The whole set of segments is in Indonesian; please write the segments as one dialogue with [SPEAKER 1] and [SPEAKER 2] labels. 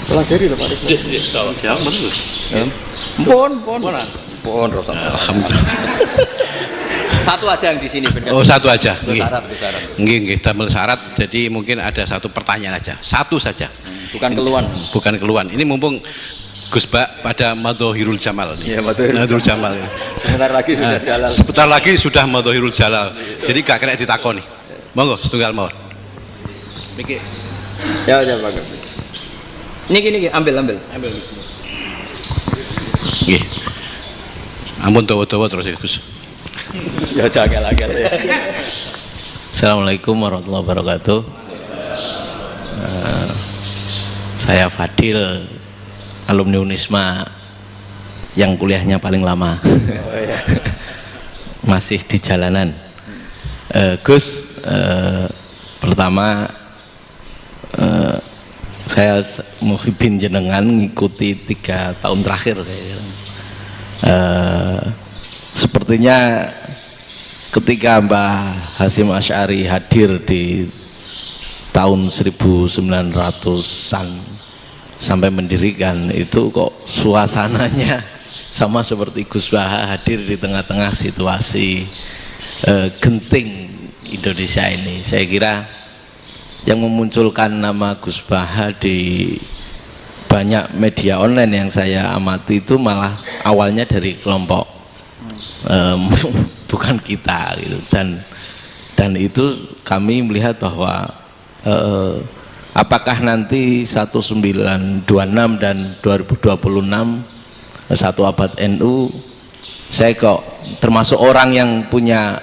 [SPEAKER 1] Pelajari lho Pak Rik.
[SPEAKER 2] Ya, betul.
[SPEAKER 1] Pon rasa.
[SPEAKER 2] Alhamdulillah.
[SPEAKER 1] Satu aja yang di sini benar.
[SPEAKER 2] Oh, satu aja. Nggih.
[SPEAKER 1] Syarat.
[SPEAKER 2] Nggih, damel syarat. Jadi mungkin ada satu pertanyaan aja. Satu saja.
[SPEAKER 1] Bukan keluhan.
[SPEAKER 2] Bukan keluhan. Ini mumpung Gus Bak pada Madhohirul Jamal nih.
[SPEAKER 1] Iya, Madhohirul
[SPEAKER 2] Jamal.
[SPEAKER 1] Sebentar lagi sudah Jalal.
[SPEAKER 2] Sebentar lagi sudah Madhohirul Jalal. Jadi gak kena ditakoni. Monggo setunggal mawon. Niki.
[SPEAKER 1] Ya, bagus. Niki ambil.
[SPEAKER 2] Nggih. Ampun dawa-dawa terus Gus.
[SPEAKER 1] Ya jagal-jagal ya.
[SPEAKER 3] Assalamualaikum warahmatullahi wabarakatuh. Saya Fadil, alumni Unisma yang kuliahnya paling lama. Masih di jalanan. Gus, pertama saya muhibin jenengan ngikuti 3 tahun terakhir kayaknya. Sepertinya ketika Mbah Hasyim Asy'ari hadir di tahun 1900-an sampai mendirikan itu kok suasananya sama seperti Gus Baha hadir di tengah-tengah situasi genting Indonesia ini. Saya kira yang memunculkan nama Gus Baha di banyak media online yang saya amati itu malah awalnya dari kelompok bukan kita gitu. Dan itu kami melihat bahwa apakah nanti 1926 dan 2026 satu abad NU, saya kok termasuk orang yang punya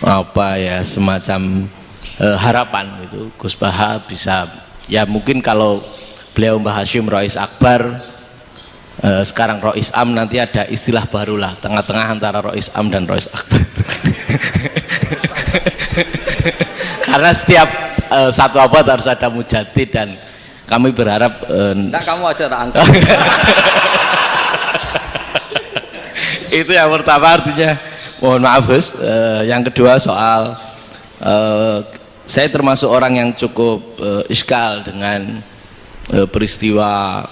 [SPEAKER 3] apa ya semacam harapan gitu Gus Baha bisa, ya mungkin kalau beliau Mbah Hasyim Rois Akbar, sekarang Rois Am, nanti ada istilah baru lah, tengah-tengah antara Rois Am dan Rois Akbar. Karena setiap satu abad harus ada mujadid dan kami berharap
[SPEAKER 1] kamu aja tak angkat.
[SPEAKER 3] Itu yang pertama, artinya mohon maaf Gus. Yang kedua soal saya termasuk orang yang cukup iskal dengan peristiwa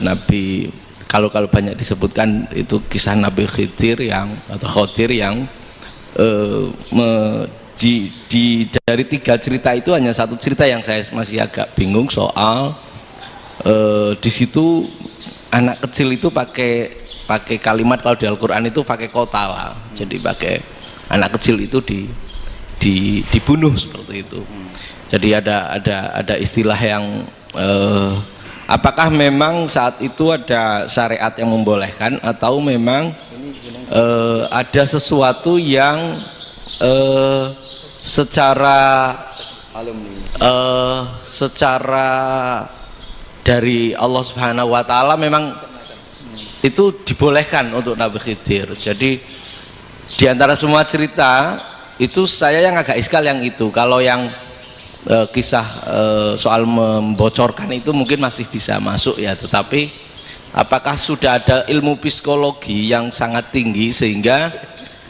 [SPEAKER 3] Nabi, kalau banyak disebutkan itu kisah Nabi Khidir Khodir yang dari 3 cerita itu hanya satu cerita yang saya masih agak bingung soal di situ anak kecil itu pakai kalimat, kalau di Al-Quran itu pakai qatala, jadi pakai anak kecil itu dibunuh seperti itu. Jadi ada istilah yang apakah memang saat itu ada syariat yang membolehkan atau memang ada sesuatu yang secara dari Allah Subhanahu wa Ta'ala memang itu dibolehkan untuk Nabi Khidir. Jadi di antara semua cerita itu saya yang agak iskal yang itu. Kalau yang kisah soal membocorkan itu mungkin masih bisa masuk ya, tetapi apakah sudah ada ilmu psikologi yang sangat tinggi sehingga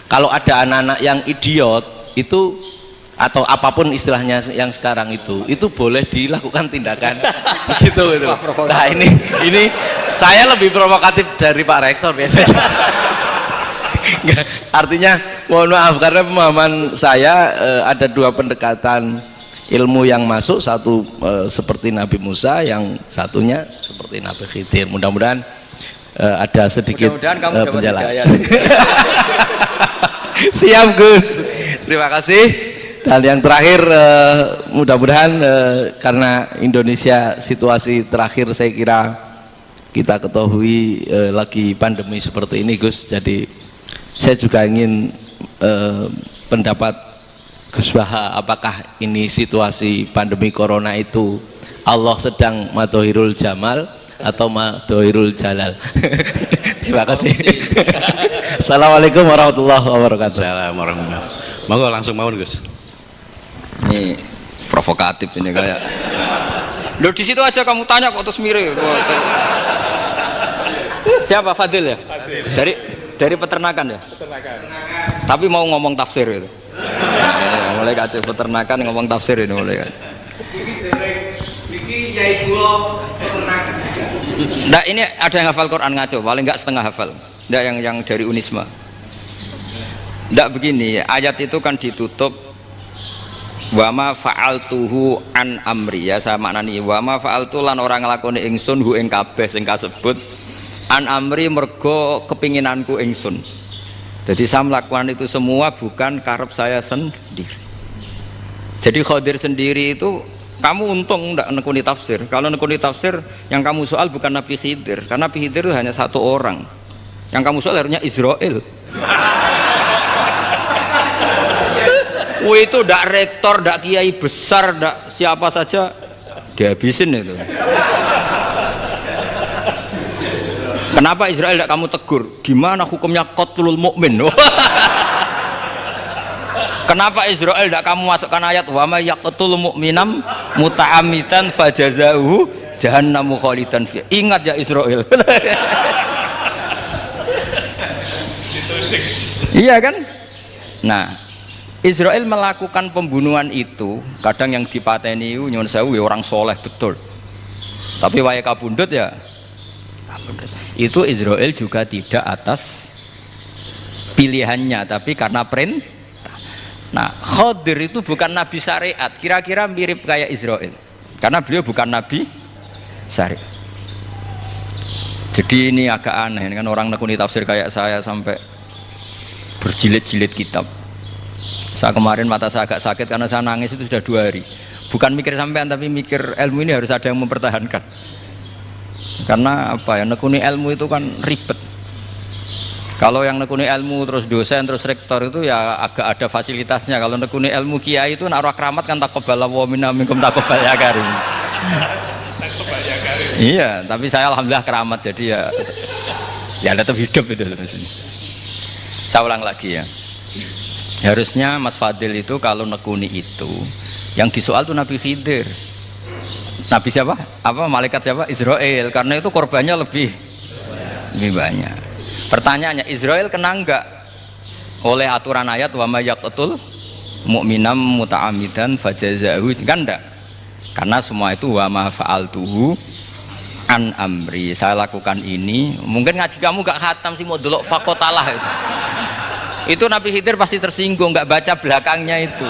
[SPEAKER 3] kalau ada anak-anak yang idiot itu atau apapun istilahnya yang sekarang itu boleh dilakukan tindakan begitu gitu. Nah ini saya lebih provokatif dari Pak Rektor biasanya. Artinya mohon maaf karena pemahaman saya ada 2 pendekatan ilmu yang masuk, satu seperti Nabi Musa, yang satunya seperti Nabi Khidir. Mudah-mudahan ada sedikit penjelasan. Siap Gus, terima kasih. Dan yang terakhir mudah-mudahan karena Indonesia situasi terakhir saya kira kita ketahui lagi pandemi seperti ini Gus, jadi saya juga ingin pendapat Gus Baha, apakah ini situasi pandemi corona itu Allah sedang Madhohirul Jamal atau Madhohirul Jalal? Terima kasih. Assalamualaikum warahmatullahi wabarakatuh.
[SPEAKER 2] Assalamualaikum warahmatullahi wabarakatuh. Monggo langsung mawon Gus.
[SPEAKER 1] Ini provokatif ini kayak. Loh di situ aja kamu tanya kok terus mirip. Siapa Fadil ya? Fadil. Dari peternakan ya? Peternakan. Tapi mau ngomong tafsir itu. Mulai kacau peternakan ngomong tafsir ini mulai kan. Iki Yai kula Nggak, ini ada yang hafal Quran ngaco, paling nggak setengah hafal. Nggak, yang dari Unisma. Nggak, begini, ayat itu kan ditutup wa ma fa'altuhu an amri, ya saya maknani wa ma fa'altu lan orang nglakoni ingsun hu ing kabeh sing kasebut an amri mergo kepinginanku ingsun. Jadi saya melakukan itu semua bukan karep saya sendiri. Jadi Khadir sendiri itu kamu untung tidak nekuni tafsir. Kalau nekuni tafsir yang kamu soal bukan Nabi Khidir, karena Nabi Khidir itu hanya satu orang. Yang kamu soal harusnya Israel. Itu tidak rektor, tidak kiai besar, tidak siapa saja dihabisin itu. Kenapa Israel tidak kamu tegur? Gimana hukumnya qatlul mukmin? Kenapa Israel tidak kamu masukkan ayat wa may yaqtul mu'minam muta'ammidan fajazaohu jahannamu khalidan fiha? Ingat ya Israel. Iya kan? Nah, Israel melakukan pembunuhan itu, kadang yang dipateni nyuwun sewu ya orang soleh betul. Tapi wae kabundut ya. Itu Israel juga tidak atas pilihannya, tapi karena perintah. Nah, Khadir itu bukan nabi syariat, kira-kira mirip kayak Israel, karena beliau bukan nabi syariat. Jadi ini agak aneh, ini kan orang nekuni tafsir kayak saya sampai berjilid-jilid kitab. Saya kemarin mata saya agak sakit karena saya nangis itu sudah 2 hari. Bukan mikir sampean, tapi mikir ilmu ini harus ada yang mempertahankan. Karena apa ya, nekuni ilmu itu kan ribet. Kalau yang nekuni ilmu terus dosen terus rektor itu ya agak ada fasilitasnya. Kalau nekuni ilmu kiai itu naruh keramat kan taqabbalallahu minna minkum taqabbal ya karim. Iya, tapi saya alhamdulillah keramat, jadi ya tetap hidup itu. Saya ulang lagi ya. Harusnya Mas Fadil itu kalau nekuni itu yang disoal tuh Nabi Khidir. Nabi siapa? Apa malaikat siapa? Israel. Karena itu korbannya lebih banyak. Pertanyaannya, Israel kena enggak oleh aturan ayat wa may yaqtul mu'minam muta'ammidan fajazahu? Kan enggak. Karena semua itu wa ma fa'altuhu an amri. Saya lakukan ini. Mungkin ngaji kamu enggak khatam sih, mau delok fakotalah itu. Itu Nabi Khidir pasti tersinggung, enggak baca belakangnya itu.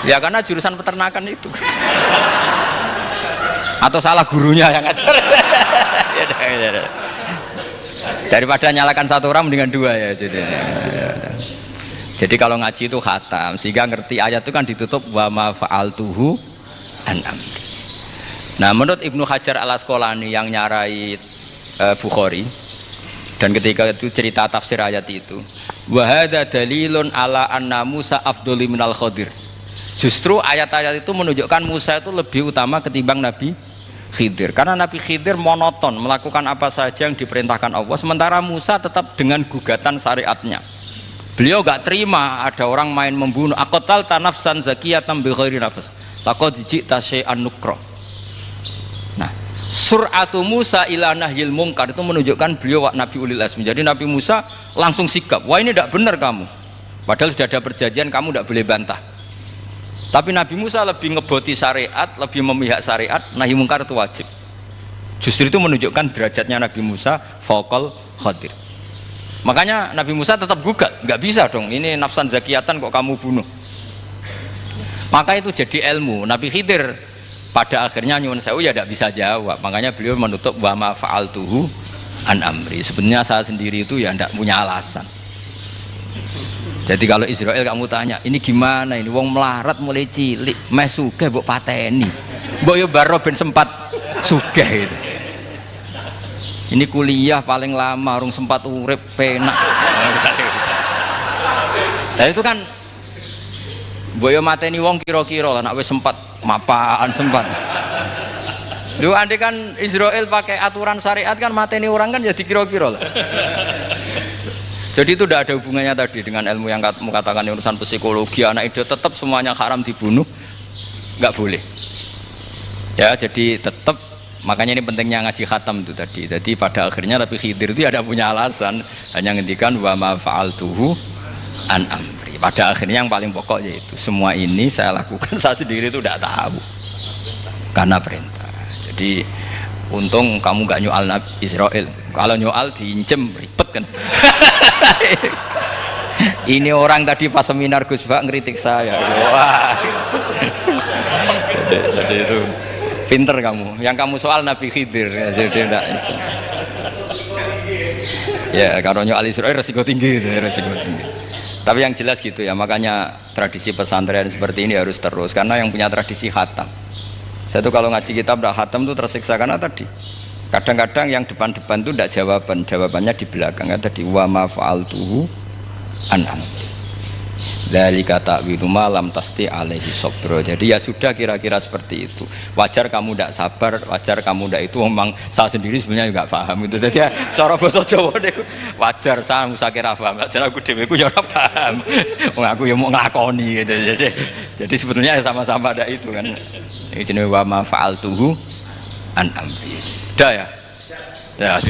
[SPEAKER 1] Ya karena jurusan peternakan itu. Atau salah gurunya yang ngajar. Daripada nyalakan satu orang mendingan 2 ya. Jadi kalau ngaji itu khatam, sehingga ngerti ayat itu kan ditutup wa ma fa'altuhu an amri. Nah, menurut Ibnu Hajar Al-Asqalani yang nyarai Bukhari, dan ketika itu cerita tafsir ayat itu, wa hadza dalilun ala anna Musa afdhali minal Khadir. Justru ayat-ayat itu menunjukkan Musa itu lebih utama ketimbang Nabi Khidir, karena Nabi Khidir monoton melakukan apa saja yang diperintahkan Allah, sementara Musa tetap dengan gugatan syariatnya. Beliau gak terima ada orang main membunuh. Aqtal tanafsan zakiyatan bi ghairi nafs laqad ji'ta syai'an nukra. Nah, sur'atu Musa ila nahyil munkar itu menunjukkan beliau Nabi ulil azmi. Jadi Nabi Musa langsung sikap, wah ini tidak benar kamu, padahal sudah ada perjanjian, kamu tidak boleh bantah. Tapi Nabi Musa lebih ngeboti syariat, lebih memihak syariat, nahi mungkar itu wajib. Justru itu menunjukkan derajatnya Nabi Musa fauqal Khadir. Makanya Nabi Musa tetap gugat, nggak bisa dong, ini nafsan zakiyatan kok kamu bunuh. Maka itu jadi ilmu. Nabi Khidir pada akhirnya nyuwun sewu ya tidak bisa jawab. Makanya beliau menutup wa ma fa'altuhu an amri. Sebenarnya saya sendiri itu ya tidak punya alasan. Jadi kalau Israel kamu tanya, ini gimana ini? Wong melarat mulai cilik, meh sugih mbok pateni. Mbok yo baro ben sempat sugih itu. Ini kuliah paling lama, urung sempat urip penak. Nah itu kan mbok yo mateni wong kira-kira lah, nek wis sempat mapaan sempat. Lho andai kan Israel pakai aturan syariat kan mateni orang kan jadi kira-kira lah. Jadi itu tidak ada hubungannya tadi dengan ilmu yang kamu katakan urusan psikologi, anak itu tetap semuanya haram dibunuh, nggak boleh. Ya jadi tetap, makanya ini pentingnya ngaji khatam itu tadi. Jadi pada akhirnya Nabi Khidir itu ada punya alasan, hanya ngendikan wa ma fa'altuhu an amri. Pada akhirnya yang paling pokok yaitu semua ini saya lakukan, saya sendiri itu tidak tahu karena perintah. Jadi untung kamu nggak nyoal Nabi Israel, kalau nyoal diinjem ribet kan. Ini orang tadi pas seminar Gus Bak ngeritik saya. Wah. Jadi itu pinter kamu, yang kamu soal Nabi Khidir, jadi enggak itu. Ya kalau nyoal Israel resiko tinggi, resiko tinggi. Tapi yang jelas gitu ya, makanya tradisi pesantren seperti ini harus terus, karena yang punya tradisi khatam. Saya tuh kalau ngaji kitab tidak khatam tuh tersiksa, karena tadi kadang-kadang yang depan-depan tuh tidak jawabannya di belakang. Tadi wa ma fa'altuhu an amri dzalika ta'wilu ma lam tasti alaihi sabra. Jadi ya sudah, kira-kira seperti itu. Wajar kamu tidak sabar, wajar kamu tidak itu, memang saya sendiri sebenarnya juga paham itu. Jadi ya, cara bahasa Jawa deh, wajar saya kira paham, wajar aku dhewe ku ya ora paham. Wong aku ya mau nglakoni gitu. Jadi sebetulnya sama-sama ada itu kan. Ini jenenge wa ma fa'altuhu an amri. Dah ya. Ya,